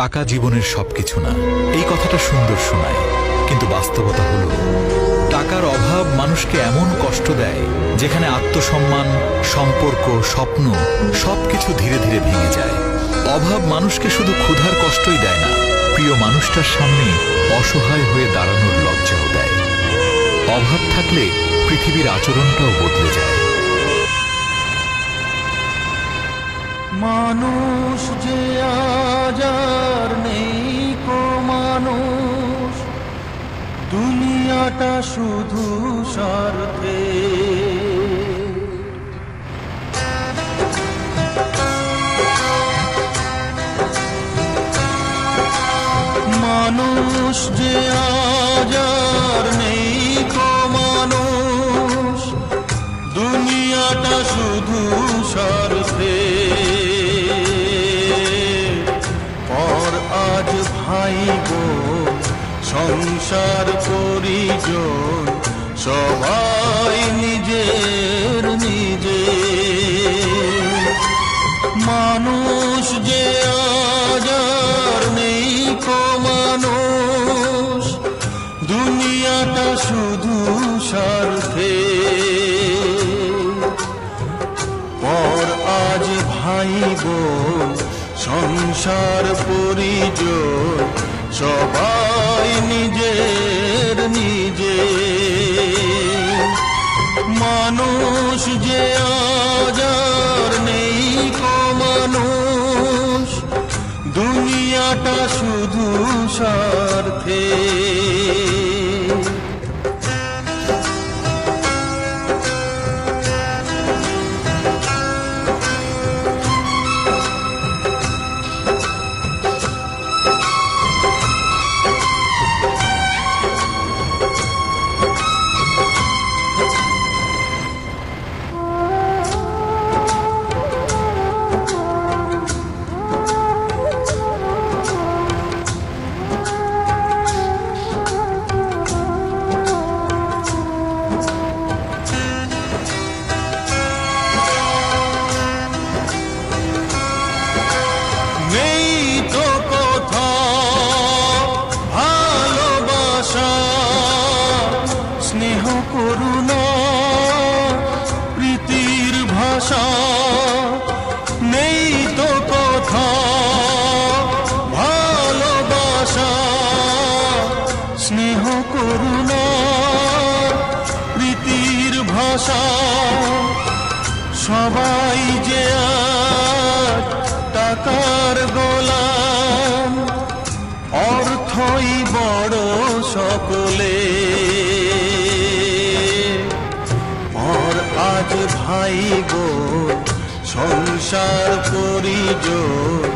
টাকা জীবনের সবকিছু না, এই কথাটা সুন্দর শোনায়, কিন্তু বাস্তবতা হলো টাকার অভাব মানুষকে এমন কষ্ট দেয় যেখানে আত্মসম্মান, সম্পর্ক, স্বপ্ন সবকিছু ধীরে ধীরে ভেঙে যায়। অভাব মানুষকে শুধু ক্ষুধার কষ্টই দেয় না, প্রিয় মানুষটার সামনে অসহায় হয়ে দাঁড়ানোর লজ্জাও দেয়। অভাব থাকলে পৃথিবীর আচরণটাও বদলে যায়। মানুষ যে আজ আর নেই কো মানুষ, দুনিয়াটা শুধু স্বার্থে। মানুষ যে আজ আর নেই কো মানুষ, দুনিয়াটা শুধু স্বার্থে। ভাই বোন, সংসার পরিজন সবাই নিজের নিজে। মানুষ যে আজ আর নেই কো মানুষ, দুনিয়াটা শুধু স্বার্থে। পর আজ ভাই বোন, সংসার পরিজন সবাই নিজের নিজে। মানুষ যে আজ আর নেই কো মানুষ, দুনিয়াটা শুধু স্বার্থে। স্নেহ করুণা প্রীতির ভাষা, নেই তো কথা ভালোবাসা। স্নেহ করুণা প্রীতির ভাষা, সবাই যে আজ টাকার গোলাম, অর্থই বড় সকলে। আজ ভাই বোন, সংসার পরিজন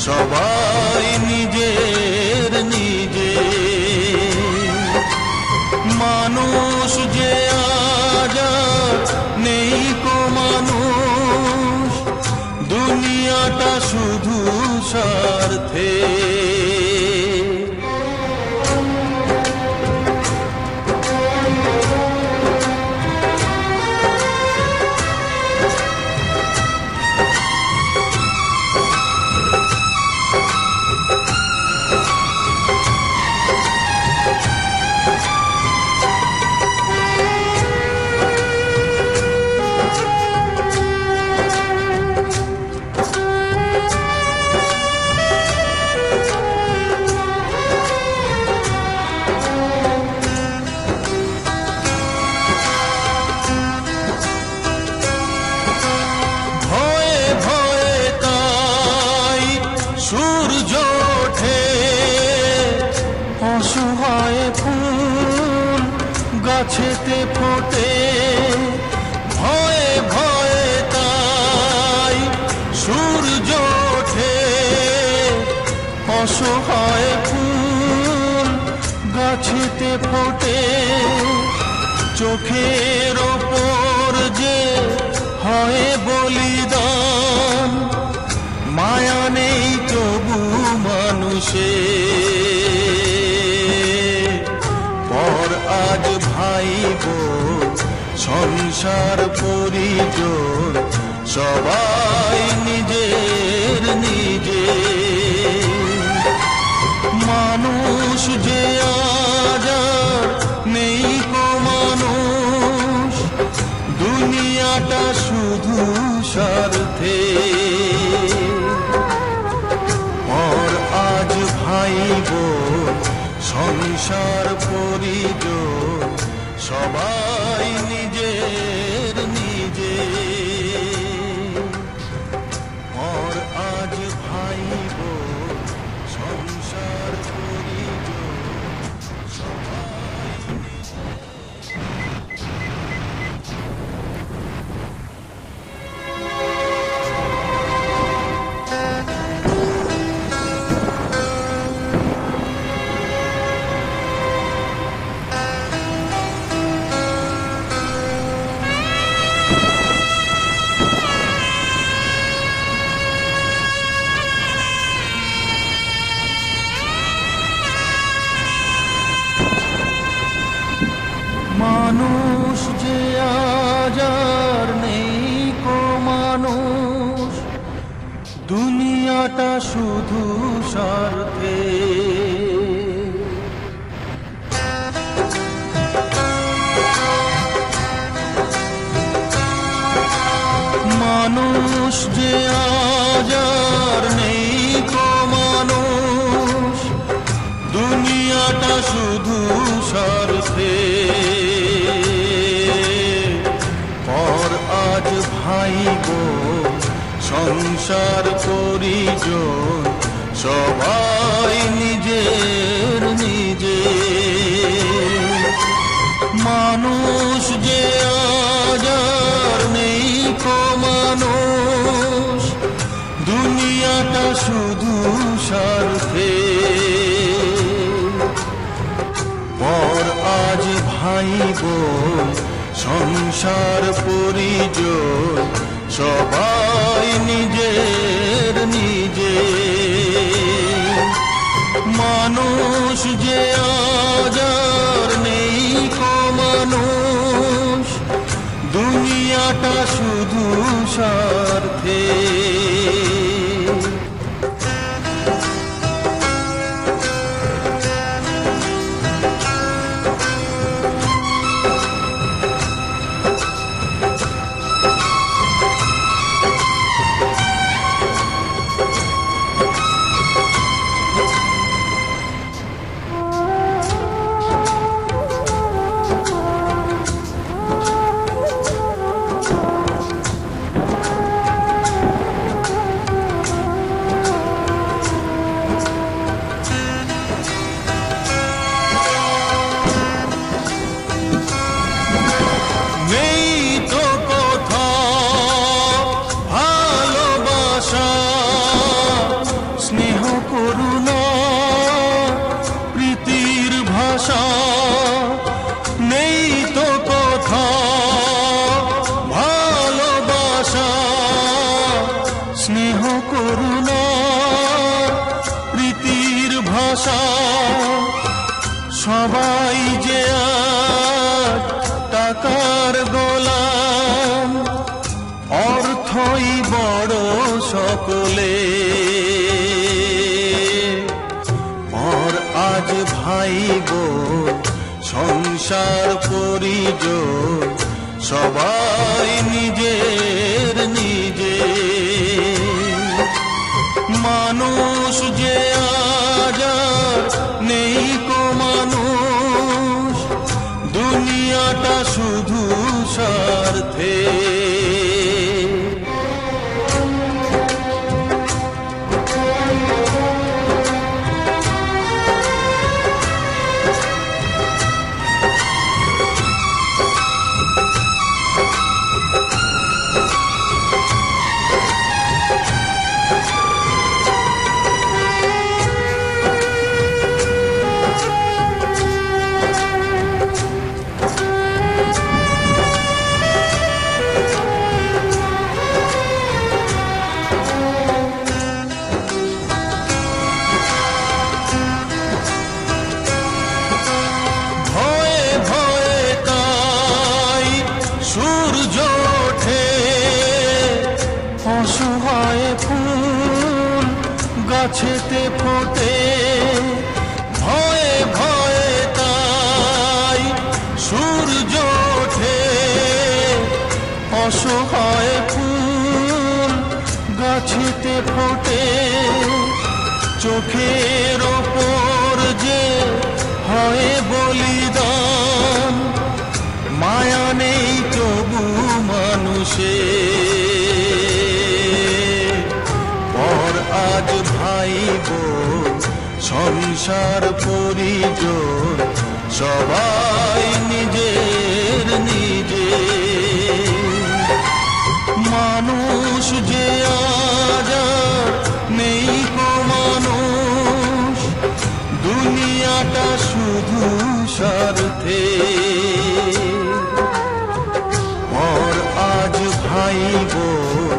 সবাই নিজের নিজে। মানুষ যে আজ নেই কো মানুষ, দুনিয়াটা শুধু স্বার্থে। সূর্য ওঠে অসহায় ফুল গাছেতে ফোটে, ভয়ে ভয়ে তাই সূর্য ওঠে অসহায় ফুল গাছেতে ফোটে। চোখের ওপর যে হয় বলিদান, মায়া নেই তবু মানুষে। পর আজ ভাই বোন, সংসার পরিজন সবাই নিজের নিজে। ভাই বোন সংসার পরিজন সবাই নিজের নিজে পর আজ ভাই বোন সংসার পরিজন সবাই মানুষ যে আজ আর নেই কো মানুষ দুনিয়াটা শুধু স্বার্থে মানুষ যে আজ আর নেই কো মানুষ দুনিয়াটা শুধু স্বার্থে পর আজ ভাই বোন সংসার পরিজন সবাই নিজের নিজে মানুষ যে আজ আর নেই কো মানুষ দুনিয়াটা শুধু স্বার্থে পর আজ ভাই বোন সংসার পরিজন সবাই নিজের নিজে মানুষ যে আজ আর নেই কো মানুষ দুনিয়াটা শুধু স্বার্থে নেই তো কথা ভালোবাসা স্নেহ করুণা প্রীতির ভাষা সবাই যে আজ টাকার গোলাম অর্থই বড় সকলে পর আজ ভাই বোন সংসার পরিজন সবাই নিজের নিজে মানুষ যে আজ আর নেই কো মানুষ দুনিয়াটা শুধু স্বার্থে গাছেতে ফোটে ভয়ে ভয়ে তাই সূর্য ওঠে অসহায় ফুল গাছেতে ফোটে চোখের ওপর যে হয় বলিদান, মায়া নেই তবু মানুষের। পর আজ ভাই বোন সংসার পরিজন সবাই নিজের নিজের। মানুষ যে আজ আর নেই কো মানুষ, দুনিয়াটা শুধু স্বার্থে। পর আজ ভাই বোন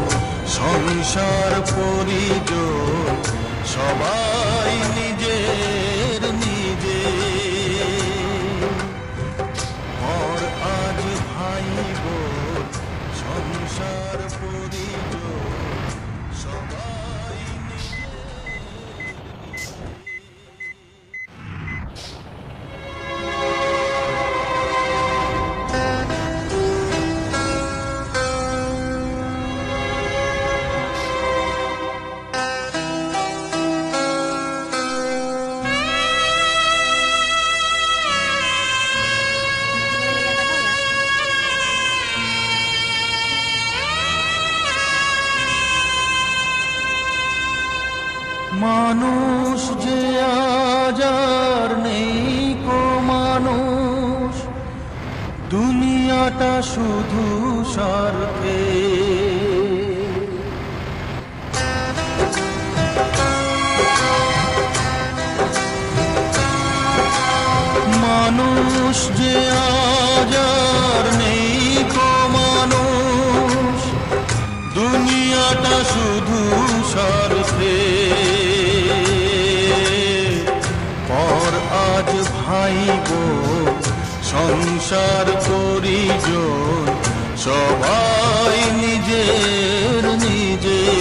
সংসার পরিজন সবাই নিজের নিজের। পর আজ ভাই বোন সংসার পরিজন সবাই মানুষ যে আজ আর নেই কো মানুষ, দুনিয়াটা শুধু স্বার্থে। মানুষ যে আজ আর নেই কো মানুষ, দুনিয়াটা শুধু স্বার্থে। পর আজ ভাই বোন সংসার পরিজন সবাই নিজের নিজের।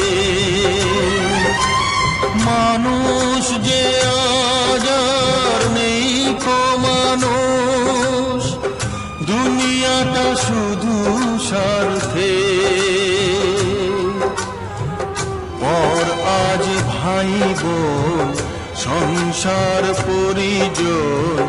মানুষ যে আজ আর নেই কো মানুষ, দুনিয়াটা শুধু স্বার্থে। পর আজ ভাই বোন সংসার পরিজন